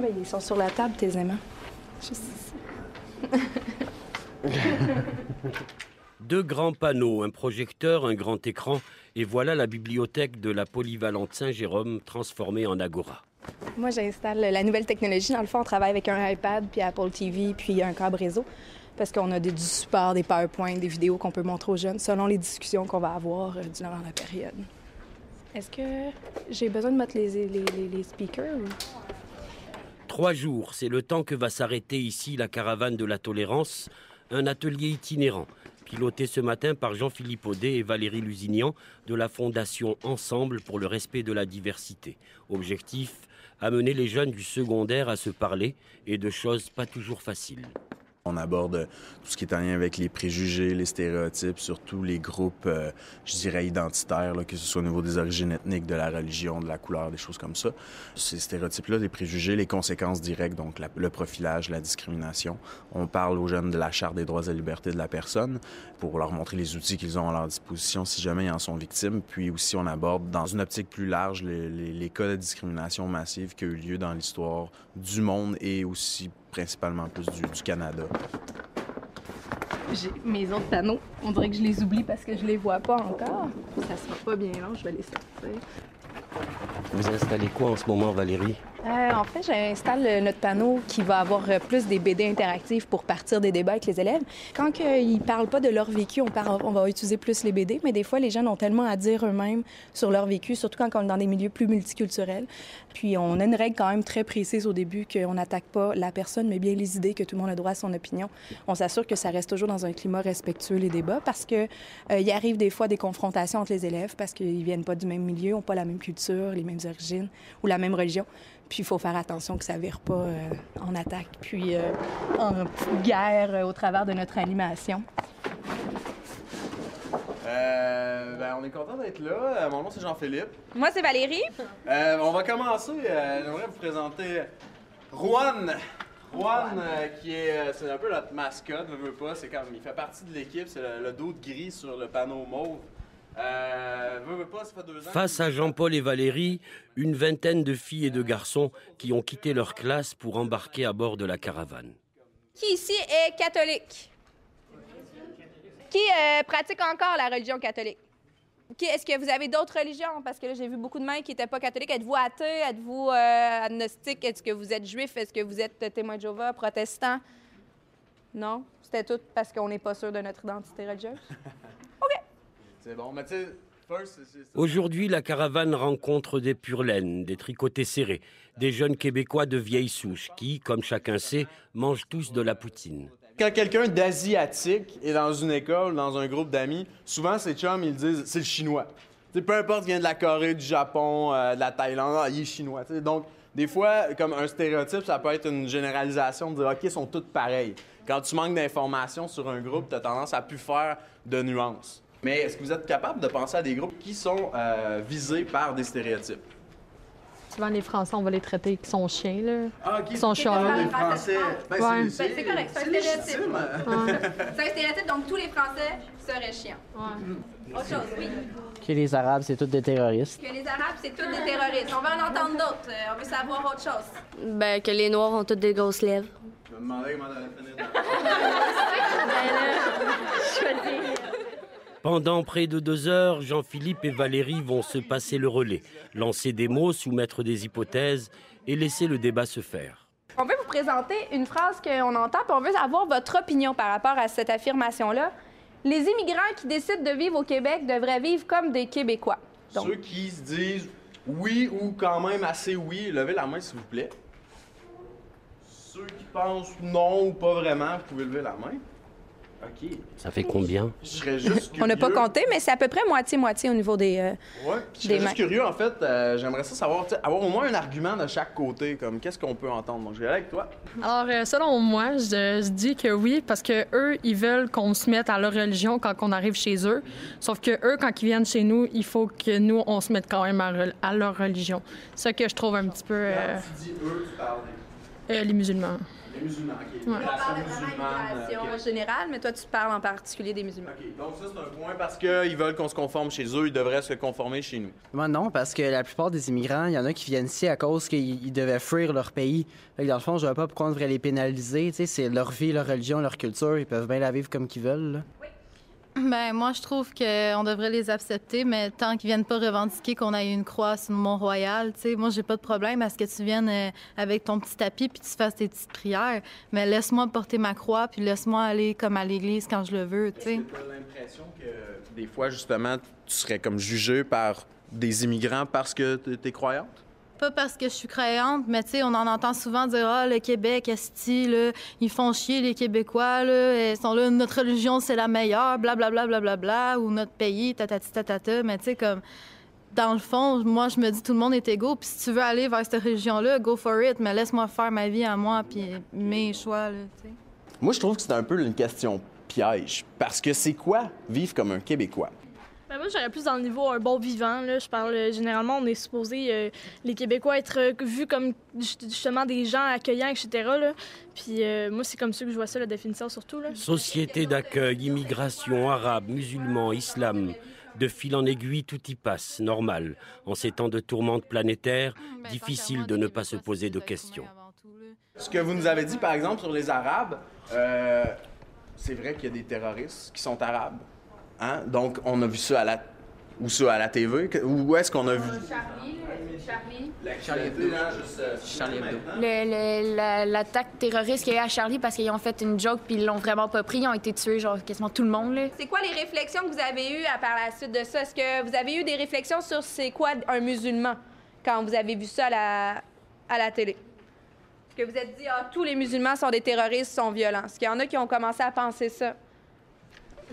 Ah ben ils sont sur la table, tes aimants. Juste ici. 2 grands panneaux, un projecteur, un grand écran, et voilà la bibliothèque de la polyvalente Saint-Jérôme transformée en agora. Moi, j'installe la nouvelle technologie. Dans le fond, on travaille avec un iPad, puis Apple TV, puis un câble réseau, parce qu'on a du support, des PowerPoint, des vidéos qu'on peut montrer aux jeunes selon les discussions qu'on va avoir durant la période. Est-ce que j'ai besoin de mettre les speakers? Ou... 3 jours, c'est le temps que va s'arrêter ici la caravane de la tolérance, un atelier itinérant, piloté ce matin par Jean-Philippe Audet et Valérie Lusignan de la Fondation Ensemble pour le respect de la diversité. Objectif, amener les jeunes du secondaire à se parler et de choses pas toujours faciles. On aborde tout ce qui est en lien avec les préjugés, les stéréotypes, surtout les groupes, je dirais, identitaires, là, que ce soit au niveau des origines ethniques, de la religion, de la couleur, des choses comme ça. Ces stéréotypes-là, les préjugés, les conséquences directes, donc le profilage, la discrimination. On parle aux jeunes de la Charte des droits et libertés de la personne pour leur montrer les outils qu'ils ont à leur disposition si jamais ils en sont victimes. Puis aussi, on aborde, dans une optique plus large, les cas de discrimination massive qui ont eu lieu dans l'histoire du monde et aussi principalement plus du Canada. J'ai mes autres panneaux. On dirait que je les oublie parce que je les vois pas encore. Ça sera pas bien long, je vais les sortir. Vous installez quoi en ce moment, Valérie? En fait, j'installe notre panneau qui va avoir plus des BD interactifs pour partir des débats avec les élèves. Quand ils ne parlent pas de leur vécu, on va utiliser plus les BD, mais des fois, les jeunes ont tellement à dire eux-mêmes sur leur vécu, surtout quand on est dans des milieux plus multiculturels. Puis on a une règle quand même très précise au début qu'on n'attaque pas la personne, mais bien les idées, que tout le monde a droit à son opinion. On s'assure que ça reste toujours dans un climat respectueux, les débats, parce que il arrive des fois des confrontations entre les élèves parce qu'ils viennent pas du même milieu, n'ont pas la même culture, les mêmes origines ou la même religion. Puis il faut faire attention que ça ne vire pas en attaque, puis en guerre au travers de notre animation. On est content d'être là. Mon nom, c'est Jean-Philippe. Moi, c'est Valérie. On va commencer. J'aimerais vous présenter Juan. Juan, c'est un peu notre mascotte, ne veut pas. Il fait partie de l'équipe. C'est le dos de gris sur le panneau mauve. Pas, ça fait 2 ans. Face à Jean-Paul et Valérie, une vingtaine de filles et de garçons qui ont quitté leur classe pour embarquer à bord de la caravane. Qui ici est catholique? Qui pratique encore la religion catholique? Est-ce que vous avez d'autres religions? Parce que là, j'ai vu beaucoup de mains qui n'étaient pas catholiques. Êtes-vous athée? Êtes-vous agnostique? Est-ce que vous êtes juif? Est-ce que vous êtes témoin de Jéhovah, protestant? Non? C'était tout parce qu'on n'est pas sûr de notre identité religieuse? OK. C'est bon, mais tu sais, Aujourd'hui, la caravane rencontre des pur-laines, des tricotés serrés, des jeunes Québécois de vieille souche qui, comme chacun sait, mangent tous de la poutine. Quand quelqu'un d'asiatique est dans une école, dans un groupe d'amis, souvent ses chums, ils disent c'est le chinois. T'sais, peu importe, il vient de la Corée, du Japon, de la Thaïlande, il est chinois. T'sais. Donc, des fois, comme un stéréotype, ça peut être une généralisation de dire OK, ils sont tous pareils. Quand tu manques d'informations sur un groupe, tu as tendance à plus faire de nuances. Mais est-ce que vous êtes capable de penser à des groupes qui sont visés par des stéréotypes? Souvent, les Français, on va les traiter qui sont chiens, là. Ah, OK. Qui sont chiants. Les Français. Ouais. C'est correct, c'est un stéréotype. Ouais. C'est un stéréotype, donc tous les Français seraient chiants. Ouais. Autre chose, oui. Que les Arabes, c'est tous des terroristes. Que les Arabes, c'est tous des terroristes. On veut en entendre d'autres. On veut savoir autre chose. Ben, que les Noirs ont toutes des grosses lèvres. Je me demandais comment t'allais finir Pendant près de 2 heures, Jean-Philippe et Valérie vont se passer le relais, lancer des mots, soumettre des hypothèses et laisser le débat se faire. On veut vous présenter une phrase qu'on entend, puis on veut avoir votre opinion par rapport à cette affirmation-là. Les immigrants qui décident de vivre au Québec devraient vivre comme des Québécois. Donc, ceux qui se disent oui ou quand même assez oui, levez la main s'il vous plaît. Ceux qui pensent non ou pas vraiment, vous pouvez lever la main. OK. Ça fait combien? Je serais juste curieux. on n'a pas compté, mais c'est à peu près moitié-moitié au niveau des Ouais, je serais juste curieux, en fait. J'aimerais ça savoir, avoir au moins un argument de chaque côté, comme qu'est-ce qu'on peut entendre. Donc, je vais aller avec toi. Alors, selon moi, je dis que oui, parce que eux, ils veulent qu'on se mette à leur religion quand on arrive chez eux. Sauf que eux, quand ils viennent chez nous, il faut que nous, on se mette quand même à leur religion. C'est ça que je trouve un petit peu... Quand tu dis eux, tu parles Les musulmans. Les musulmans, OK. Ouais. On parle vraiment d'immigration générale, mais toi, tu parles en particulier des musulmans. OK, donc ça, c'est un point parce qu'ils veulent qu'on se conforme chez eux, ils devraient se conformer chez nous. Moi, non, parce que la plupart des immigrants, il y en a qui viennent ici à cause qu'ils devaient fuir leur pays. Fait que dans le fond, je vois pas pourquoi on devrait les pénaliser. Tu sais, c'est leur vie, leur religion, leur culture. Ils peuvent bien la vivre comme qu'ils veulent, là. Ben moi, je trouve qu'on devrait les accepter, mais tant qu'ils viennent pas revendiquer qu'on ait une croix sur le Mont-Royal, tu sais, moi, j'ai pas de problème à ce que tu viennes avec ton petit tapis puis tu fasses tes petites prières, mais laisse-moi porter ma croix puis laisse-moi aller comme à l'église quand je le veux, tu sais. Est-ce que tu as l'impression que des fois, justement, tu serais comme jugé par des immigrants parce que tu es croyante? Pas parce que je suis croyante, mais tu sais, on en entend souvent dire « Ah, le Québec, esti, là, ils font chier les Québécois, là, ils sont là, notre religion, c'est la meilleure, blablabla, blablabla, ou notre pays, tatati, tatata. » Mais tu sais, comme, dans le fond, moi, je me dis tout le monde est égaux, puis si tu veux aller vers cette religion-là, go for it, mais laisse-moi faire ma vie à moi, puis mes choix, là, tu sais. Moi, je trouve que c'est un peu une question piège, parce que c'est quoi vivre comme un Québécois? Ben moi, j'aurais plus dans le niveau un bon vivant. Là. Je parle, généralement, on est supposé, les Québécois, être vus comme justement des gens accueillants, etc. Là. Puis moi, c'est comme ça que je vois ça, la définition surtout. Là. Société d'accueil, immigration, arabe, musulman, islam. De fil en aiguille, tout y passe, normal. En ces temps de tourmente planétaire, difficile de ne pas se poser de questions. Ce que vous nous avez dit, par exemple, sur les Arabes, c'est vrai qu'il y a des terroristes qui sont arabes. Hein? Donc, on a vu ça à la TV. Où est-ce qu'on a vu? Charlie Hebdo. L'attaque terroriste qu'il y a eu à Charlie parce qu'ils ont fait une joke puis ils l'ont vraiment pas pris. Ils ont été tués, genre, quasiment tout le monde, là. C'est quoi les réflexions que vous avez eues par la suite de ça? Est-ce que vous avez eu des réflexions sur c'est quoi un musulman quand vous avez vu ça à la télé? Est-ce que vous êtes dit, ah, tous les musulmans sont des terroristes, sont violents? Est-ce qu'il y en a qui ont commencé à penser ça?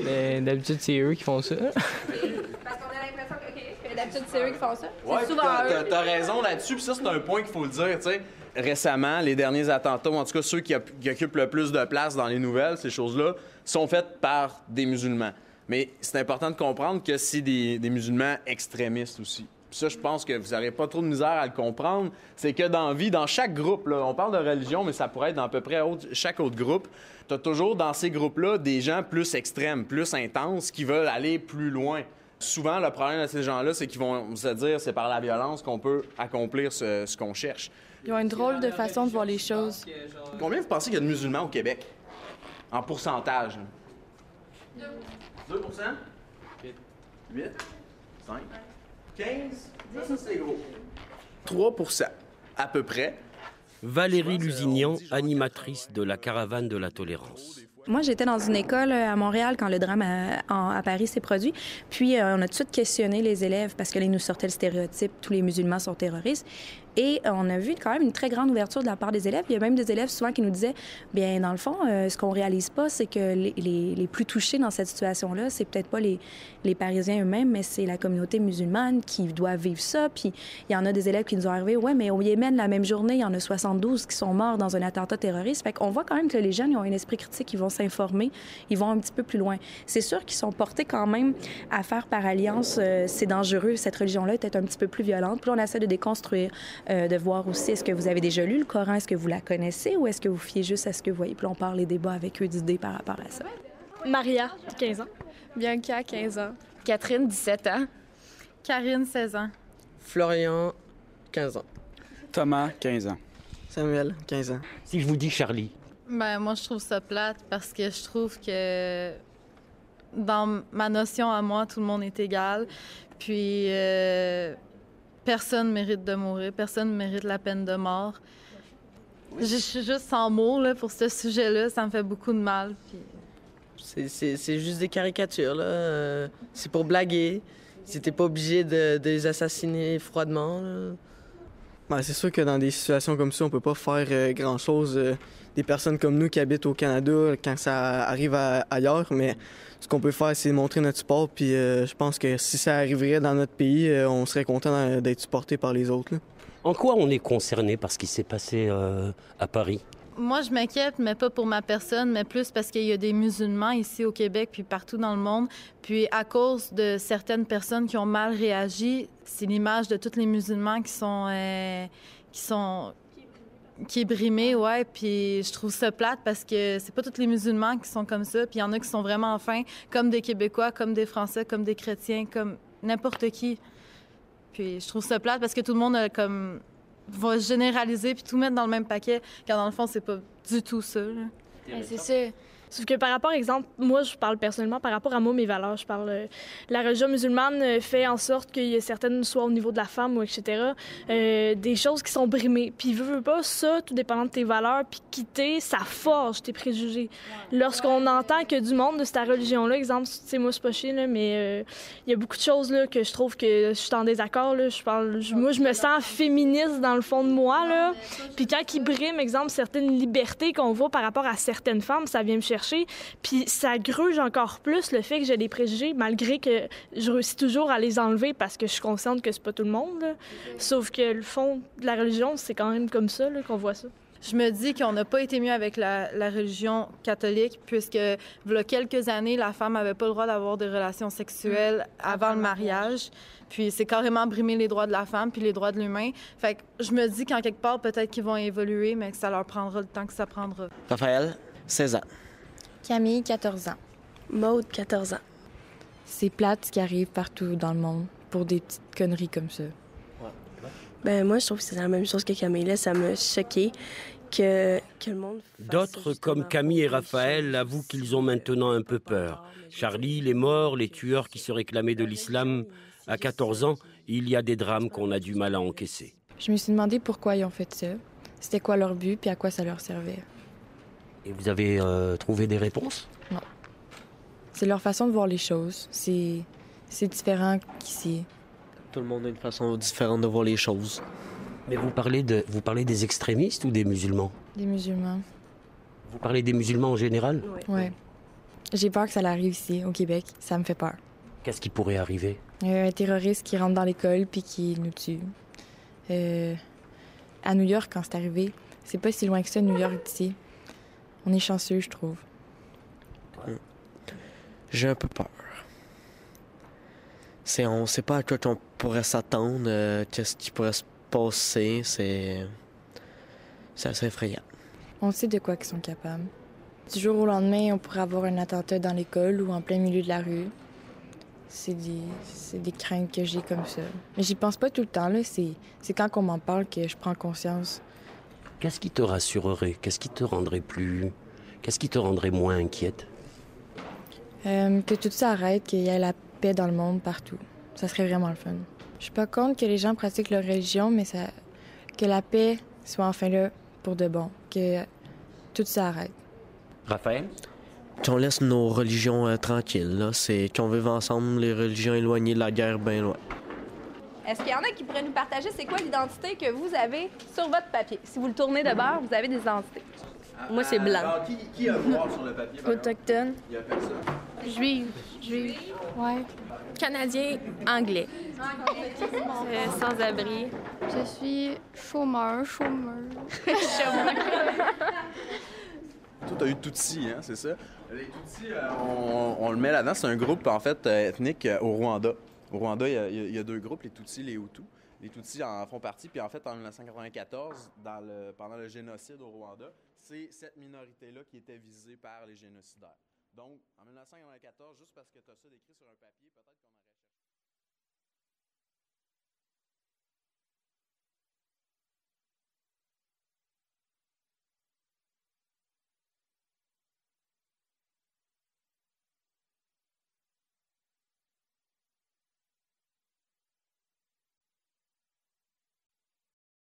Mais d'habitude, c'est eux qui font ça. Parce qu'on a l'impression que d'habitude, c'est eux qui font ça. Ouais, C'est souvent eux. t'as raison là-dessus, puis ça, c'est un point qu'il faut le dire, tu sais. Récemment, les derniers attentats, ou en tout cas ceux qui occupent le plus de place dans les nouvelles, ces choses-là, sont faites par des musulmans. Mais c'est important de comprendre que c'est des musulmans extrémistes aussi. Puis ça, je pense que vous n'aurez pas trop de misère à le comprendre. C'est que dans la vie, dans chaque groupe, là, on parle de religion, mais ça pourrait être dans à peu près chaque autre groupe, tu as toujours dans ces groupes-là des gens plus extrêmes, plus intenses, qui veulent aller plus loin. Souvent, le problème de ces gens-là, c'est qu'ils vont se dire c'est par la violence qu'on peut accomplir ce qu'on cherche. Ils ont une drôle de façon de voir les choses. Combien vous pensez qu'il y a de musulmans au Québec? En pourcentage? 2 8 8 5 15 10 ça, c'est gros. 3 à peu près. Valérie Lusignan, animatrice de la Caravane de la Tolérance. Moi, j'étais dans une école à Montréal quand le drame à Paris s'est produit. Puis, on a tout de suite questionné les élèves parce que là, ils nous sortaient le stéréotype « tous les musulmans sont terroristes ». Et on a vu quand même une très grande ouverture de la part des élèves. Il y a même des élèves souvent qui nous disaient « bien, dans le fond, ce qu'on réalise pas, c'est que les plus touchés dans cette situation-là, c'est peut-être pas les Parisiens eux-mêmes, mais c'est la communauté musulmane qui doit vivre ça. » Puis il y en a des élèves qui nous ont arrivé « ouais, mais au Yémen, la même journée, il y en a 72 qui sont morts dans un attentat terroriste. » Fait qu'on voit quand même que les jeunes, ils ont un esprit critique, ils vont s'informer, ils vont un petit peu plus loin. C'est sûr qu'ils sont portés quand même à faire par alliance, c'est dangereux, cette religion-là est peut-être un petit peu plus violente. Puis là, on essaie de déconstruire, de voir aussi, est-ce que vous avez déjà lu le Coran, est-ce que vous la connaissez ou est-ce que vous fiez juste à ce que vous voyez? Puis là, on parle des débats avec eux d'idées par rapport à ça. Maria, 15 ans. Bianca, 15 ans. Catherine, 17 ans. Karine, 16 ans. Florian, 15 ans. Thomas, 15 ans. Samuel, 15 ans. Si je vous dis Charlie. Ben moi, je trouve ça plate parce que je trouve que dans ma notion à moi, tout le monde est égal. Puis personne mérite de mourir, personne mérite la peine de mort. Je suis juste sans mots là, pour ce sujet-là, ça me fait beaucoup de mal. Puis... C'est juste des caricatures, là. C'est pour blaguer. C'était pas obligé de les assassiner froidement, là. Ben, c'est sûr que dans des situations comme ça, on peut pas faire grand-chose. Des personnes comme nous qui habitent au Canada, quand ça arrive ailleurs, mais ce qu'on peut faire, c'est montrer notre support. Puis je pense que si ça arriverait dans notre pays, on serait content d'être supporté par les autres, là. En quoi on est concerné par ce qui s'est passé à Paris? Moi, je m'inquiète, mais pas pour ma personne, mais plus parce qu'il y a des musulmans ici au Québec puis partout dans le monde. Puis à cause de certaines personnes qui ont mal réagi, c'est l'image de tous les musulmans qui sont qui est brimé, ouais. Puis je trouve ça plate parce que c'est pas tous les musulmans qui sont comme ça. Puis il y en a qui sont vraiment fins, comme des Québécois, comme des Français, comme des chrétiens, comme n'importe qui. Puis je trouve ça plate parce que tout le monde comme va généraliser puis tout mettre dans le même paquet, quand dans le fond, c'est pas du tout ça. C'est ça. Sauf que par rapport, exemple, moi, je parle personnellement par rapport à moi, mes valeurs. Je parle. La religion musulmane fait en sorte qu'il y a certaines, soit au niveau de la femme ou etc., des choses qui sont brimées. Puis, veux pas, ça, tout dépendant de tes valeurs, puis quitter, ça forge tes préjugés. Lorsqu'on entend que du monde de cette religion-là, exemple, tu sais, moi, c'est pas chier, là, mais il y a beaucoup de choses là, que je trouve que je suis en désaccord. Là. Moi, je me sens féministe dans le fond de moi. Là. Puis, quand ils briment, exemple, certaines libertés qu'on voit par rapport à certaines femmes, ça vient me chercher. Puis ça gruge encore plus le fait que j'ai des préjugés, malgré que je réussis toujours à les enlever parce que je suis consciente que c'est pas tout le monde. Là. Sauf que le fond de la religion, c'est quand même comme ça là, qu'on voit ça. Je me dis qu'on n'a pas été mieux avec la religion catholique, puisque, il y a quelques années, la femme n'avait pas le droit d'avoir des relations sexuelles avant le mariage. Puis c'est carrément brimer les droits de la femme puis les droits de l'humain. Fait que je me dis qu'en quelque part, peut-être qu'ils vont évoluer, mais que ça leur prendra le temps que ça prendra. Raphaël, 16 ans. Camille, 14 ans. Maude, 14 ans. C'est plate ce qui arrive partout dans le monde pour des petites conneries comme ça. Ben moi, je trouve que c'est la même chose que Camille. Là, ça m'a choqué que le monde... D'autres, comme Camille et Raphaël, avouent qu'ils ont maintenant un peu peur. Charlie, les morts, les tueurs qui se réclamaient de l'islam. À 14 ans, il y a des drames qu'on a du mal à encaisser. Je me suis demandé pourquoi ils ont fait ça. C'était quoi leur but puis à quoi ça leur servait. Et vous avez trouvé des réponses? Non. C'est leur façon de voir les choses. C'est différent qu'ici. Tout le monde a une façon différente de voir les choses. Mais vous parlez des extrémistes ou des musulmans? Des musulmans. Vous parlez des musulmans en général? Ouais. J'ai peur que ça arrive ici, au Québec. Ça me fait peur. Qu'est-ce qui pourrait arriver? Un terroriste qui rentre dans l'école puis qui nous tue. À New York, quand c'est arrivé, c'est pas si loin que ça, New York, d'ici. On est chanceux, je trouve. J'ai un peu peur. On sait pas à quoi on pourrait s'attendre, qu'est-ce qui pourrait se passer. C'est assez effrayant. On sait de quoi ils sont capables. Du jour au lendemain, on pourrait avoir un attentat dans l'école ou en plein milieu de la rue. C'est des craintes que j'ai comme ça. Mais j'y pense pas tout le temps, là. C'est quand on m'en parle que je prends conscience. Qu'est-ce qui te rassurerait? Qu'est-ce qui te rendrait moins inquiète? Que tout ça arrête, qu'il y ait la paix dans le monde partout. Ça serait vraiment le fun. Je suis pas contre que les gens pratiquent leur religion, mais que la paix soit enfin là pour de bon. Que tout ça arrête. Raphaël? Qu'on laisse nos religions tranquilles, là. C'est qu'on vive ensemble, les religions éloignées de la guerre, bien loin. Est-ce qu'il y en a qui pourraient nous partager c'est quoi l'identité que vous avez sur votre papier? Si vous le tournez de bord, vous avez des identités. Moi, c'est blanc. Alors, qui a noir sur le papier? Autochtone. Il y a personne. Juive. Ouais. Canadien, anglais. Sans-abri. Je suis chômeur. Toi, t'as eu Tutsi, hein, c'est ça? Les Tutsis, on le met là-dedans. C'est un groupe, en fait, ethnique au Rwanda. Au Rwanda, il y a deux groupes, les Tutsis et les Hutus. Les Tutsis en font partie. Puis en fait, en 1994, pendant le génocide au Rwanda, c'est cette minorité-là qui était visée par les génocidaires. Donc, en 1994, juste parce que tu as ça décrit sur un papier, peut-être qu'on aurait...